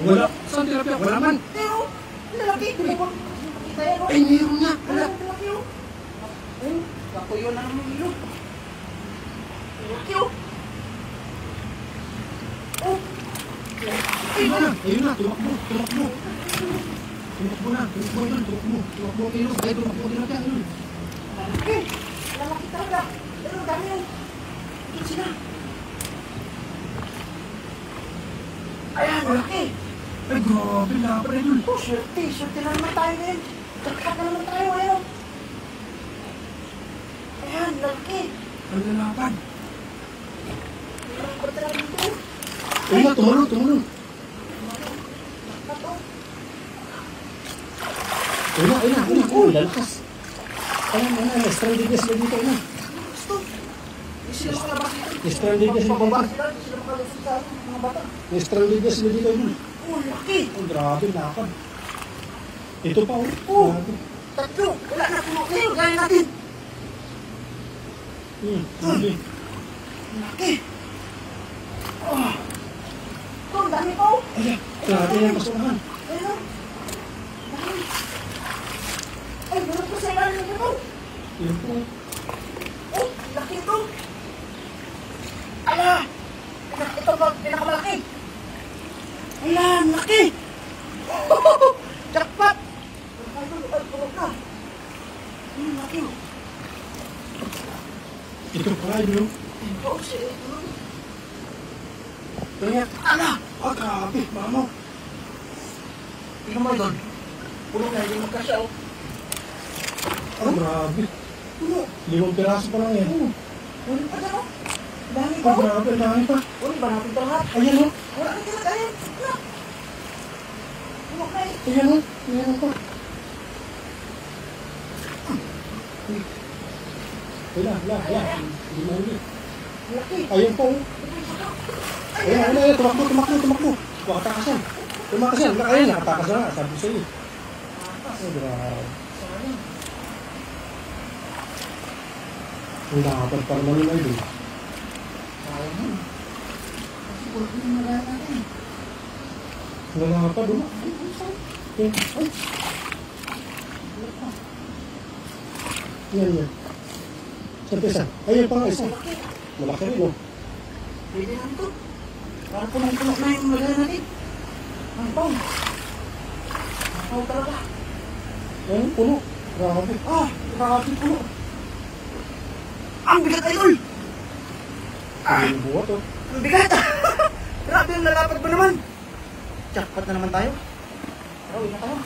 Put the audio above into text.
Wala. Saan tilapia? Wala man. Pero, lalaki. Ay, meron nga. Wala. Lalaki o. Ay, kakuyo na naman yun. Lalaki o. Oh. Ayun na. Ayun na. Tumakbo. Tumakbo. Tumakbo na. Tumakbo yun. Tumakbo. Tumakbo kayo. Ay, tumakbo tilapia. Ayun. Lalaki. Lalaki talaga. Pero dami yun. Ito sila. Ayan, lalaki. Ay, grabe. Laban na yun. Oh, swerte. Swerte na naman tayo ngayon. Jackpot na naman tayo ngayon. Ayan, lalaki. Ang lalaban. Lalaki talaga dito. Ayun na. Tumalon. Tumalon. Jackpot o. Ayun na. Ayun na. Ayun na. Oh, lalakas. Ayun na. Stranded na sila dito. Ayun na. Gusto. Hindi sila makalabas dito. Stranded na sila dito. Pababa sila. Hindi sila makalusot sa mga bata. Stranded na sila dito. Ayun na. Oh, laki. Oh, grabe. Laban. Ito pa. Oh. Grabe. Tatlo. Wala na puno kayo. Gaya natin. Grabe. Laki. Oh. Ito, ang dami po. Ayan. Grabe yan. Pasunahan. Ayun. Dami. Ay, meron po sa ilalim nito. Yun po. Oh, laki ito. Ala! Ito ba, pinakamalaki? Ala, laki! Jackpot! Ay, pulok na. Ay, laki. Ito pa. Yun. Oh, shit. Kaya. Ala! Ah, grabe. Mama. Tingnan mo doon. Pulok na, hindi magkasya, oh. Ah, grabe. Puno. 5 piraso pa lang yan. Uli pa dyan, oh. Dami Ah, pa, oh. grabe. Ang dami pa. Uli ba natin ito lahat? Ayan o. Wala na sila, ayan. Wala. Pulok na, eh. Ayan o. Ayan pa. Wala. Hindi na ulit. Laki. Ayan po. Ayan. Tumakbo. Tumakatakas yan. Tumakas yan. Ayan, nakatakas na. Sabi ko sa'yo. Oh, grabe. Ang dapat para naman ay doon. Sayang. Kasi pulok na yung malala natin. Wala pa doon. Ay. Yan. Saan pa isa? Ayun pa nga isa. Malaki rin o. Pwede lang ito. Para punong-punok na yung malala natin. Ang pao. Ang pao talaga. Ayun, puno. Grabe. Ah, grabe puno. Ang bigat ay ul! Ayun buhat o. Ang bigat! Grabe yung lalapad ba naman? Jackpot na naman tayo. Uwi na tayo.